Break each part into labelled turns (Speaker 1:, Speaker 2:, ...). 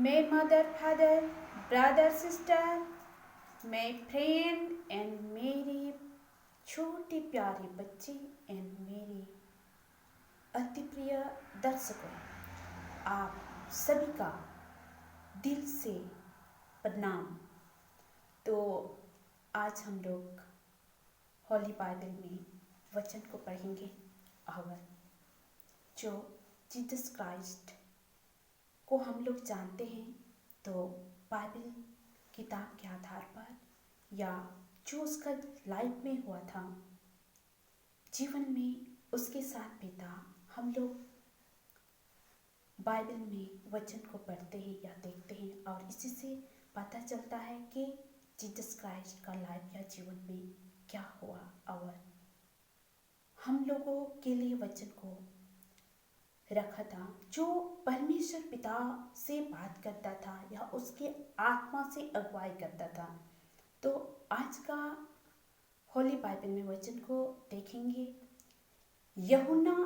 Speaker 1: my mother, father, brother, sister, my friend and मेरे छोटे प्यारे बच्चे एंड मेरे अति प्रिय दर्शकों, आप सभी का दिल से प्रणाम। तो आज हम लोग होली बाइबल में वचन को पढ़ेंगे और जो जीसस क्राइस्ट को हम लोग जानते हैं तो बाइबल किताब के आधार पर या जो उसका लाइफ में हुआ था, जीवन में उसके साथ बीता, हम लोग बाइबल में वचन को पढ़ते हैं या देखते हैं और इसी से पता चलता है कि जीसस क्राइस्ट का लाइफ या जीवन में क्या हुआ और हम लोगों के लिए वचन को रखा था जो परमेश्वर पिता से बात करता था या उसके आत्मा से अगुवाई करता था। तो आज का होली बाइबल में वचन को देखेंगे यूहन्ना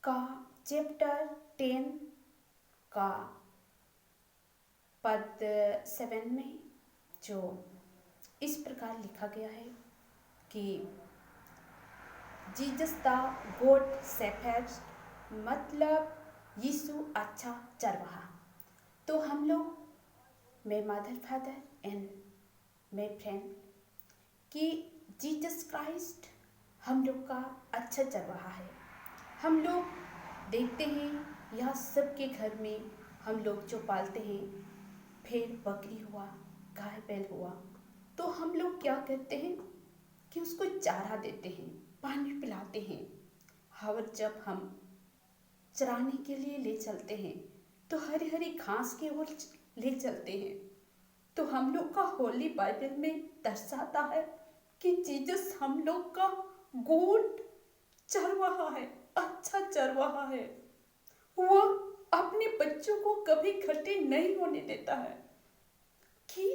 Speaker 1: का चैप्टर 10 का पद 7 में, जो इस प्रकार लिखा गया है कि जीसस द गुड शेफर्ड, मतलब यीशु अच्छा चरवाहा। तो हम लोग, मैं मदर फादर एंड मैं फ्रेंड, कि जीसस क्राइस्ट हम लोग का अच्छा चरवाहा है। हम लोग देखते हैं यह सबके घर में हम लोग जो पालते हैं, भेड़ बकरी हुआ, गाय बैल हुआ, तो हम लोग क्या करते हैं कि उसको चारा देते हैं, पानी पिलाते हैं। और जब हम चराने के लिए ले चलते हैं तो हरी हरी घास की ओर ले चलते हैं। तो हम लोग का होली बाइबल में दर्शाता है कि जीसस हम लोग का गुड चरवाहा है, अच्छा चरवाहा है। वो अपने बच्चों को कभी घटी नहीं होने देता है कि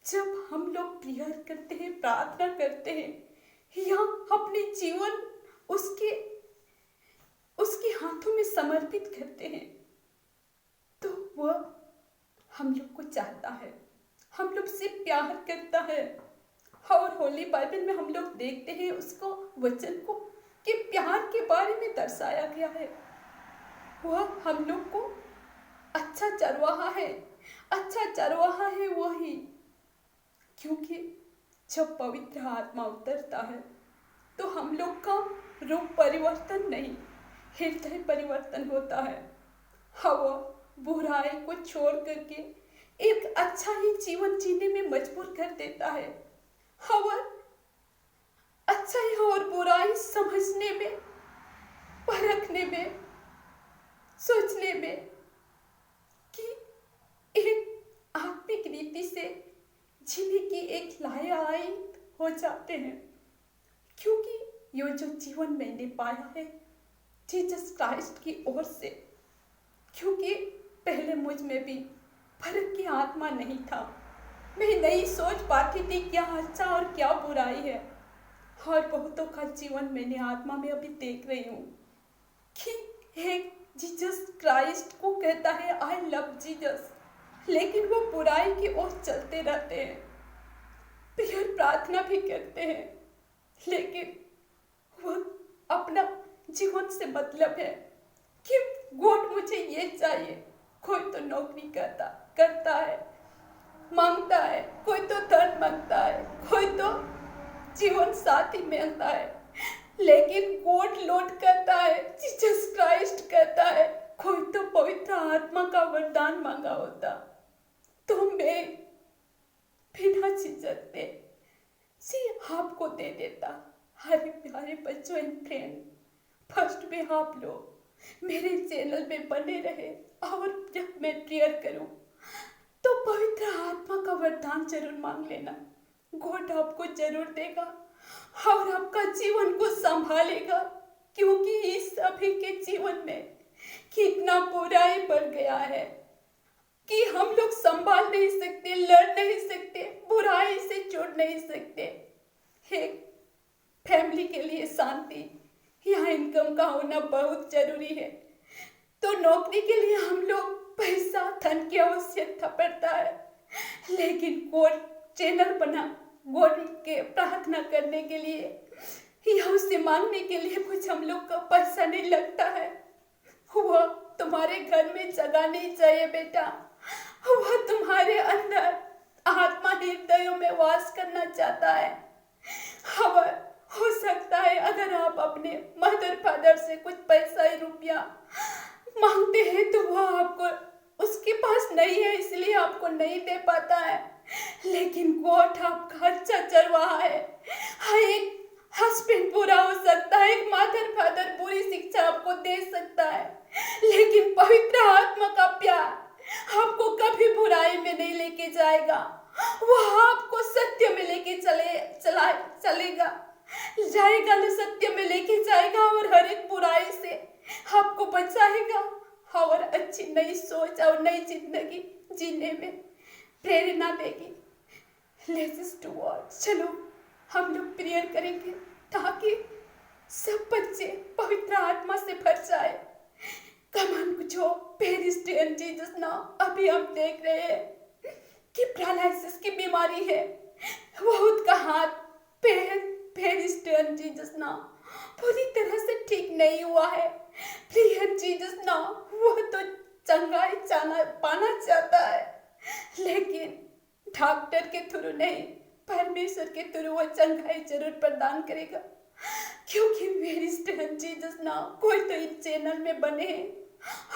Speaker 1: जब हम लोग प्रेयर करते हैं, प्रार्थना करते हैं या अपने जीवन उसके हाथों में समर्पित करते हैं, तो वह हम लोग को चाहता है, हम लोग से प्यार करता है। और होली बाइबल में हम लोग देखते हैं उसको, वचन को, कि प्यार के बारे में दर्शाया गया है। वह हम लोग को अच्छा चरवाहा है, अच्छा चरवाहा है वही, क्योंकि जब पवित्र आत्मा उतरता है तो हम लोग का रूप परिवर्तन नहीं, हृदय परिवर्तन होता है। हवा बुराई को छोड़ करके एक अच्छा ही जीवन जीने में मजबूर कर देता है। हवा अच्छा ही और बुराई समझने में, परखने में, सोचने में, कि एक आत्मिक रीति से जीने की एक लायक हो जाते हैं। क्योंकि ये जो जीवन मैंने पाया है जीसस क्राइस्ट की ओर से, क्योंकि पहले मुझ में भी फर्क की आत्मा नहीं था, मैं नहीं सोच पाती थी क्या अच्छा और क्या बुराई है। और बहुतों का जीवन मैंने आत्मा में अभी देख रही हूँ कि एक जीसस क्राइस्ट को कहता है आई लव जीसस, लेकिन वो बुराई की ओर चलते रहते हैं, प्रेयर प्रार्थना भी करते हैं, लेकिन वो अपना जीवन से मतलब है कि गॉड मुझे ये चाहिए। कोई तो नौकरी करता है, मांगता है, कोई तो धन मांगता है, कोई तो जीवन साथी मांगता है, लेकिन गॉड लौट करता है, जीसस क्राइस्ट करता है। कोई तो पवित्र आत्मा का वरदान मांगा होता तो मैं बिना झिझकते आपको दे देता। हरे प्यारे बच्चों एंड फ्रेंड, फर्स्ट में आप लोग मेरे चैनल में बने रहे और जब मैं प्रेयर करूं तो पवित्र आत्मा का वरदान जरूर मांग लेना। गॉड आपको जरूर देगा और आपका जीवन को संभालेगा, क्योंकि इस सभी के जीवन में कितना बुराई बढ़ गया है कि हम लोग संभाल नहीं सकते, लड़ नहीं सकते, बुराई से छोड़ नहीं सकते। एक फैमिली के लिए शांति या इनकम का होना बहुत जरूरी है। तो नौकरी के लिए हम लोग पैसा धन की आवश्यकता पड़ता है, लेकिन गॉड चैनल बना गॉड के प्रार्थना करने के लिए या उससे मांगने के लिए कुछ हम लोग का पैसा नहीं लगता है। वह तुम्हारे घर में जगह नहीं चाहिए बेटा, वह तुम्हारे अंदर आत्मा हृदयों में वास करना चाहता है। खबर हो सकता है अगर आप अपने मदर फादर से कुछ पैसा ही रुपया मांगते हैं तो वह आपको उसके पास नहीं है इसलिए आपको नहीं दे पाता है, लेकिन गॉड आपका अच्छा चरवाहा है। हाँ, एक हस्बैंड बुरा हो सकता है, एक मदर फादर बुरी शिक्षा आपको दे सकता है, लेकिन पवित्र आत्मा का प्यार आपको कभी बुराई में नहीं लेके जाएगा। वह आपको सत्य में लेके चलेगा सत्य में लेके जाएगा और हर एक बुराई से आपको बचाएगा और अच्छी नई सोच और नई जिंदगी जीने में प्रेरणा देगी। लेट्स डू व्हाट, चलो हम लोग प्रेयर करेंगे ताकि सब बच्चे पवित्र आत्मा से भर जाए। कमान जो पेरिस्ट एंड जीसस नाउ, अभी हम देख रहे हैं कि पैरालिसिस की बीमारी है, बहुत का हाथ पेरिस्ट एंड जीसस नाउ पूरी तरह से ठीक नहीं हुआ है। प्रिय जीसस नाउ, वो तो चंगाई पाना चाहता है, लेकिन डॉक्टर के थ्रू नहीं, परमेश्वर के थ्रू वो चंगाई जरूर प्रदान करेगा। क्योंकि पेरिस्ट एंड जीसस नाउ कोई तो इस चैनल में बने हैं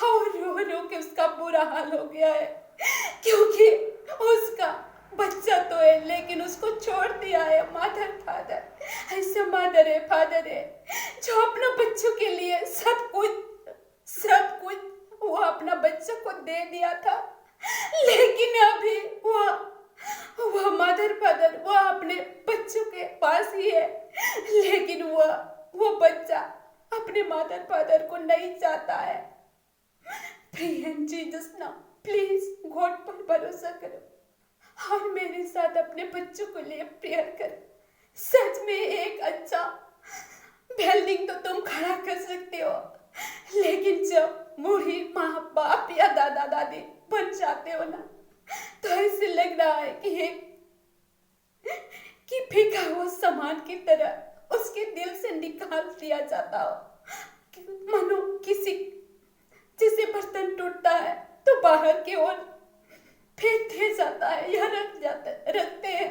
Speaker 1: और रो रो के उसका बुरा हाल हो गया है, क्योंकि उसका बच्चा तो है लेकिन उसको छोड़ दिया है मदर फादर। ऐसा मदर है फादर है जो अपना बच्चों के लिए सब कुछ वो अपना बच्चों को दे दिया था, लेकिन अभी वह मदर फादर वो अपने बच्चों के पास ही है, लेकिन वो बच्चा अपने मदर फादर को नहीं चाहता है। जीसस नाउ प्लीज गॉड पर भरोसा करो और मेरे साथ अपने बच्चों को लिए प्रेयर करो। सच में एक अच्छा बिल्डिंग तो तुम खड़ा कर सकते हो, लेकिन जब बूढ़ी माँ बाप या दादा दादी बन जाते हो ना, तो ऐसे लग रहा है कि फेंका हुआ सामान की तरह उसके दिल से निकाल दिया जाता हो। मानो किसी जैसे बर्तन टूटता है तो बाहर की ओर फेंक दिया जाता है या रखते हैं,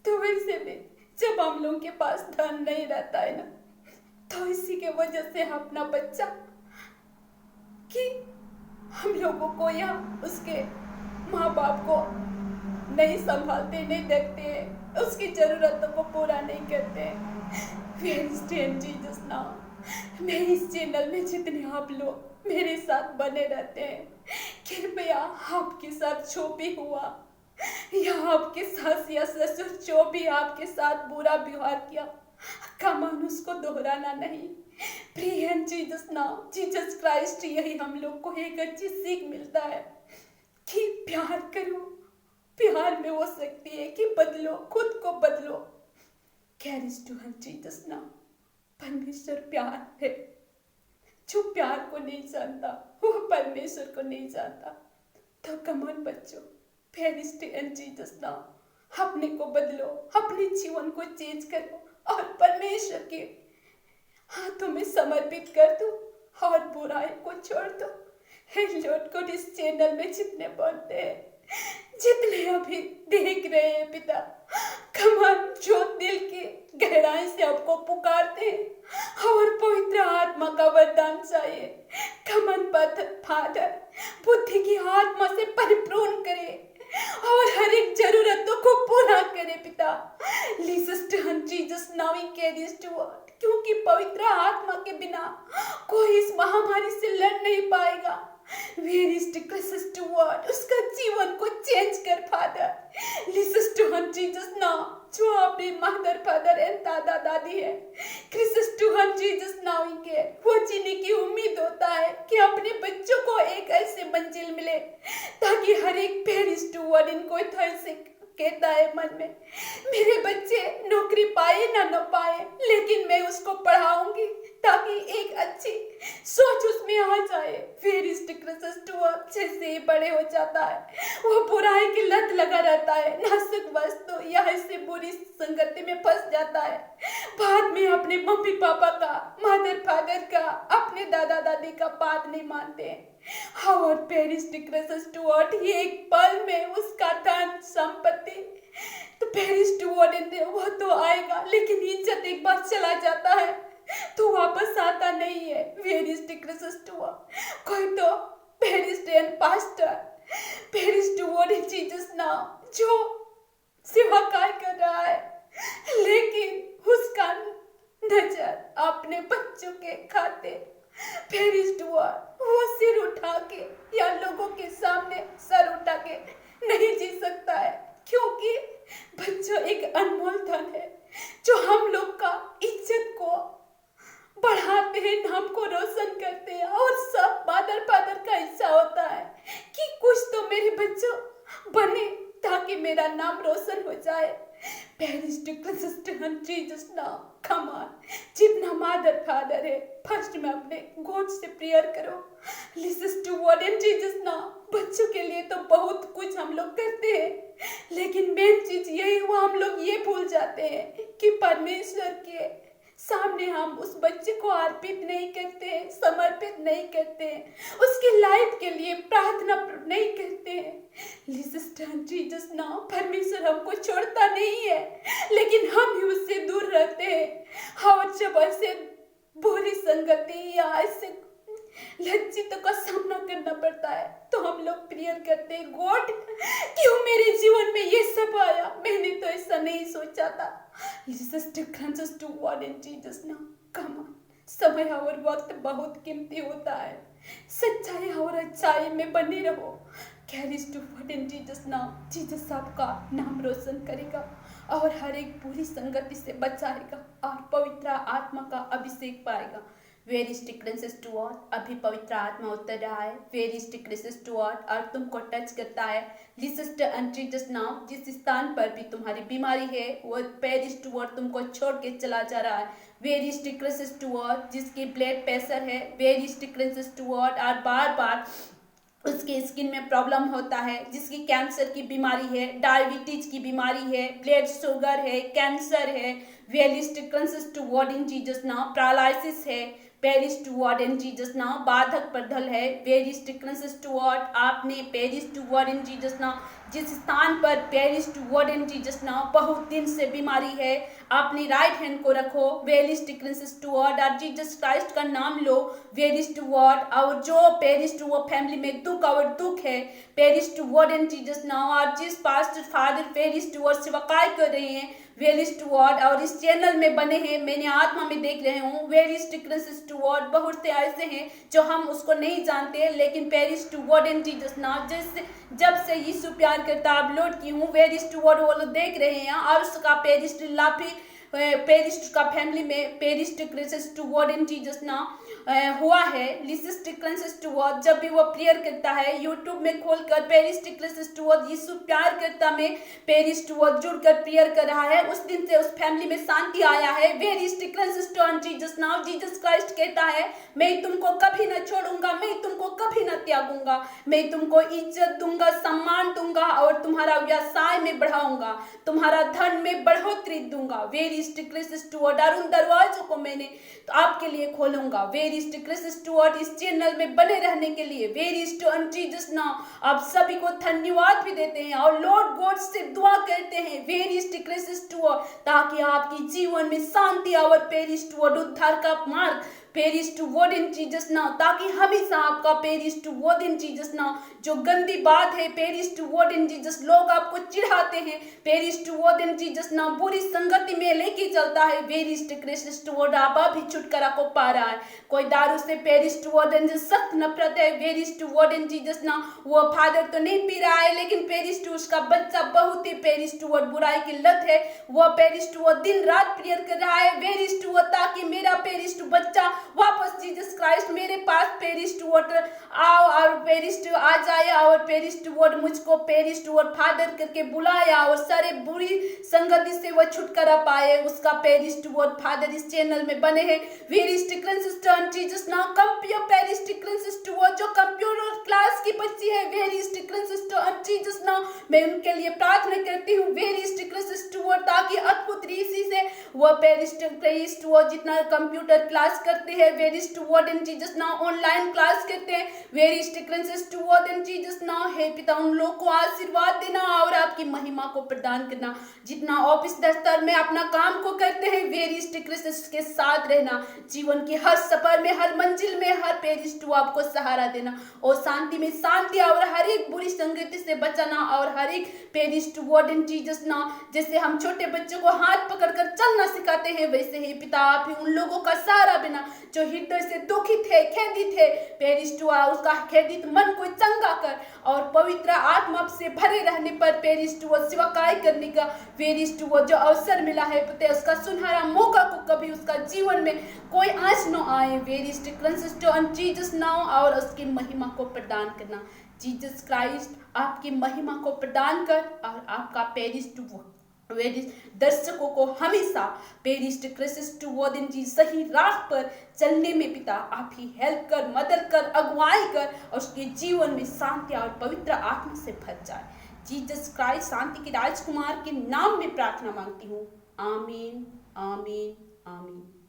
Speaker 1: तो वैसे भी जब हम लोगों के पास धन नहीं रहता है ना, तो इसी के वजह से अपना बच्चा कि हम लोगों को या उसके माँ बाप को नहीं संभालते, नहीं देखते हैं, उसकी जरूरतों को पूरा नहीं करते। जीसस नाउ, मैं इस चैनल में जितने आप लोग मेरे साथ बने रहते हैं, कृपया आपके साथ जो भी हुआ या आपके सास या ससुर जो भी आपके साथ बुरा व्यवहार किया, कमान उसको दोहराना नहीं। प्रिय जीसस नाउ, जीसस क्राइस्ट, यही हम लोग को एक अच्छी सीख मिलता है कि प्यार करो। प्यार में वो शक्ति है कि बदलो, खुद को बदलो। कैरिज टू हर जीसस नाउ, परमेश्वर प्यार है। जो प्यार को नहीं जानता वो परमेश्वर को नहीं जानता। तो कमान बच्चों, पेरिस्ट एंड जीसस नाउ, अपने को बदलो, अपने जीवन को चेंज करो और परमेश्वर के हाथों में समर्पित कर दो और बुराई को छोड़ दो। हे लॉर्ड गॉड, इस चैनल में जितने बनते हैं, जितने अभी देख रहे हैं पिता, कमान जो दिल की गहराई से आपको पुकारते हैं और पवित्र आत्मा का वरदान चाहिए, कमान फादर बुद्धि की आत्मा से परिपूर्ण करे और हर एक जरूरतों को पूरा करे पिता। Jesus now he carries to word, क्योंकि पवित्र आत्मा के बिना कोई इस महामारी से लड़ नहीं पाएगा। Where is the closest to what? उसका जीवन को चेंज कर father. Listen to her Jesus now, जो आपने मदर फादर एंड दादा दादी है, Listen to her Jesus now के वो जीने की उम्मीद होता है कि अपने बच्चों को एक ऐसे मंजिल मिले ताकि हर एक पेरिस टू वर्ड इनको ऐसे कहता है मन में, मेरे बच्चे नौकरी पाए ना न पाए, लेकिन मैं उसको पढ़ाऊंगी ताकि एक अच्छी सोच उसमें आ जाए। फिर जैसे ही बड़े हो जाता है वो बुराई की लत लगा रहता है, नाजुक वस्तु या ऐसे बुरी संगति में फंस जाता है। बाद में अपने मम्मी पापा का, मदर फादर का, अपने दादा दादी का बात नहीं मानते। और पेरिस टिक्रस स्टुअर्ट ये एक पल में उसका धन संपत्ति, तो पेरिस स्टुअर्ट वो तो आएगा, लेकिन इज्जत एक बार चला जाता है तो वापस आता नहीं है। पेरिस टिक्रस स्टुअर्ट कोई तो पेरिस पास्टर, पेरिस स्टुअर्ट इन जीसस नाम जो सेवाकार्य कर रहा है, लेकिन उसका नजर अपने बच्चों के खाते पेरिस स्टुअर्ट वो सिर उठा के या लोगों के सामने सर उठा के नहीं जी सकता है, क्योंकि बच्चों एक अनमोल धन है जो हम लोग का इज्जत को बढ़ाते हैं, नाम को रोशन करते हैं। और सब मदर फादर का हिस्सा होता है कि कुछ तो मेरे बच्चों बने ताकि मेरा नाम रोशन हो जाए। पेरिस टिक्रस जीसस नाम, कम ऑन, जितना मदर फादर है फर्स्ट में अपने गॉड से प्रेयर करो, listen to word in Jesus name. बच्चों के लिए तो बहुत कुछ हम लोग करते हैं, लेकिन मेन चीज यही हुआ, हम लोग ये भूल जाते हैं कि परमेश्वर के सामने हम उस बच्चे को अर्पित नहीं करते हैं, समर्पित नहीं करते हैं, उसकी लाइफ के लिए प्रार्थना नहीं करते हैं। लिसन जीसस नाउ, परमेश्वर हमको छोड़ता नहीं है, लेकिन हम ही उससे दूर रहते हैं। और जब ऐसे बुरी संगति या ऐसे लज्जित का सामना करना पड़ता है तो हम लोग प्रेयर करते हैं, गॉड क्यों मेरे जीवन में ये सब आया, मैंने तो ऐसा नहीं सोचा था। समय और वक्त बहुत कीमती होता है, सच्चाई और अच्छाई में बने रहो। जीसस आपका नाम रोशन करेगा और हर एक बुरी संगति से बचाएगा और पवित्र आत्मा का अभिषेक पाएगा। वेरी स्टिकनेस स्टुअर्ट, अभी पवित्र आत्मा उतर रहा है। वेरी स्टिकनेस स्टुअर्ट और तुमको टच करता है। लिस्ट जीसस नाम, जिस स्थान पर भी तुम्हारी बीमारी है वो पेरिस स्टुअर्ट तुमको छोड़ के चला जा रहा है। वेरी स्टिकनेस स्टुअर्ट, जिसकी ब्लड प्रेशर है, वेरी स्टिकनेस स्टुअर्ट और बार बार उसके स्किन में प्रॉब्लम होता है, जिसकी कैंसर की बीमारी है, डायबिटीज की बीमारी है, ब्लड शुगर है, कैंसर है, वेरी स्टिकनेस टुवर्ड इन जीसस नाम, पैरालिसिस है, पेरिस टुवर्ड इन जीसस नाम, बाधक प्रधल है, वेरी स्टिकनेस टुवर्ड, आपने पेरिस टुवर्ड इन जीसस नाम, जिस स्थान पर पेरिस टुवर्ड इन जीसस नाम बहुत दिन से बीमारी है, अपनी राइट हैंड को रखो, वेरिस टिकनेस टुवर्ड और जीसस क्राइस्ट का नाम लो, वेरिस टुवर्ड। और जो पेरिस टुवर्ड फैमिली में दुख और दुख है, पेरिस टुवर्ड इन जीसस नाम, और जिस पास्टर फादर पेरिस टुवर्ड सेवकाई कर रहे हैं, वेरिस टुवर्ड, और इस चैनल में बने हैं, मैंने आत्मा में देख रहे हूँ, वेरिस टिकनेस टुवर्ड, बहुत से ऐसे हैं जो हम उसको नहीं जानते, लेकिन पेरिस टुवर्ड इन जीसस नाम, जैसे जब से यीशु प्यार करता अपलोड की हूँ, वेरिस टुवर्ड वो लोग देख रहे हैं और उसका पेरिस लाफी पेरिस का फैमिली में पेरिस टिकनेस टुवर्ड इन जीसस नाम हुआ है। लिसिस टिकनेस टुवर्ड, जब भी वो प्रेयर करता है यूट्यूब में खोलकर पेरिस टिकनेस टुवर्ड यीशु प्यार करता में पेरिस टुवर्ड जुड़कर प्रेयर कर रहा है, उस दिन से उस फैमिली में शांति आया है। वेरिस टिकनेस toward Jesus now, Jesus Christ कहता है मैं तुमको कभी न छोड़ूंगा, मैं तुमको कभी न त्यागूंगा, मैं तुमको इज्जत दूंगा, सम्मान दूंगा और तुम्हारा व्यवसाय में बढ़ाऊंगा, तुम्हारा धन में बढ़ोतरी दूंगा। वेरिस टिकनेस टुवर्ड, और उन दरवाजों को मैंने तो आपके लिए खोलूंगा। वेरिस टिकनेस टुवर्ड, इस चैनल में बने रहने के लिए वेरिस टुवर्ड जीसस नाउ, आप सभी को धन्यवाद भी देते हैं और लॉर्ड गॉड से दुआ करते हैं वेरिस टिकनेस टुवर्ड, ताकि आपकी जीवन में शांति और पेरिस टुवर्ड उद्धार का मार्ग पेरिस टुवर्ड इन जीसस नाउ, ताकि हमेशा आपका पेरिस टुवर्ड इन जीसस नाउ, जो गंदी बात है पेरिस टुवर्ड इन जीसस, लोग आपको चिढ़ाते हैं पेरिस टुवर्ड इन जीसस नाउ, बुरी संगति में लेके चलता है, वेरिस टिकनेस टुवर्ड आप भी छुटकारा को पा रहा है। कोई दारू से पेरिस टुवर्ड इन सख्त नफरत है, वेरिस टुवर्ड इन जीसस नाउ, वो फादर तो नहीं पी रहा है, लेकिन पेरिस टू उसका बच्चा बहुत ही पेरिस टुवर्ड बुराई की लत है, वह पेरिस टुवर्ड दिन रात प्रेयर कर रहा है, वेरिस टुवर्ड ताकि मेरा पेरिस टू बच्चा वापस जीसस क्राइस्ट मेरे पास पेरिस टुवर्ड आओ और पेरिस टू आज जाए और पेरिस टुवर्ड मुझको पेरिस टुवर्ड फादर करके बुलाया और सारे बुरी संगति से वह छुटकारा पाए। उसका पेरिस टुवर्ड फादर इस चैनल में बने हैं। वेरी स्टिकलन sister and Jesus now compare पेरिस स्टिकलन सिस्टर जो कंप्यूटर क्लास की बच्ची है। वेरी स्टिकलन सिस्टर एंड जीसस नाउ मैं उनके लिए प्रार्थना करती हूँ। वेरी स्टिकलन सिस्टर ताकि अद्भुत रीति से वह पेरिस टुवर्ड जितना कंप्यूटर क्लास करते हैं, वेरी टुवर्ड इन जीसस नाउ ऑनलाइन क्लास करते हैं, वेरी स्टिकलन टुवर्ड इन जीसस नाउ हे पिता उन लोगों को आशीर्वाद देना और आपकी महिमा को प्रदान करना। जितना ऑफिस दफ्तर में अपना काम को करते हैं, वेरी स्टिकलन के साथ रहना, जीवन के हर सफर में, हर मंजिल में, हर पेरिस टू आपको सहारा देना और शांति में शांति और हर एक बुरी संगति से बचाना और हर एक पेरिस टुवर्ड इन जीसस नाउ जैसे हम छोटे बच्चों को हाथ पकड़कर चलना सिखाते हैं, वैसे ही पिता आप ही उन लोगों का सहारा बना जो हृदय से दुखित है, खेदित है। पेरिस टू उसका खेदित मन को चंगा कर और पवित्र आत्मा से भरे रहने पर पेरिस टू सेवकाई करने का पेरिस टू जो अवसर मिला है पता उसका सुनहरा मौका को कभी उसका जीवन में कोई आंच न आए। वेरी स्टिकलन सिस्टर जीसस नाउ और उसकी महिमा को प्रदान करना। जीसस क्राइस्ट आपकी महिमा को प्रदान कर और आपका पेरिस टू दर्शकों को हमेशा पेरिस टुवर्ड जी सही राह पर चलने में पिता आप ही हेल्प कर, मदद कर, अगुवाई कर और उसके जीवन में शांति और पवित्र आत्मा से भर जाए। जीसस क्राइस्ट शांति के राजकुमार के नाम में प्रार्थना मांगती हूँ। आमीन, आमीन, आमीन।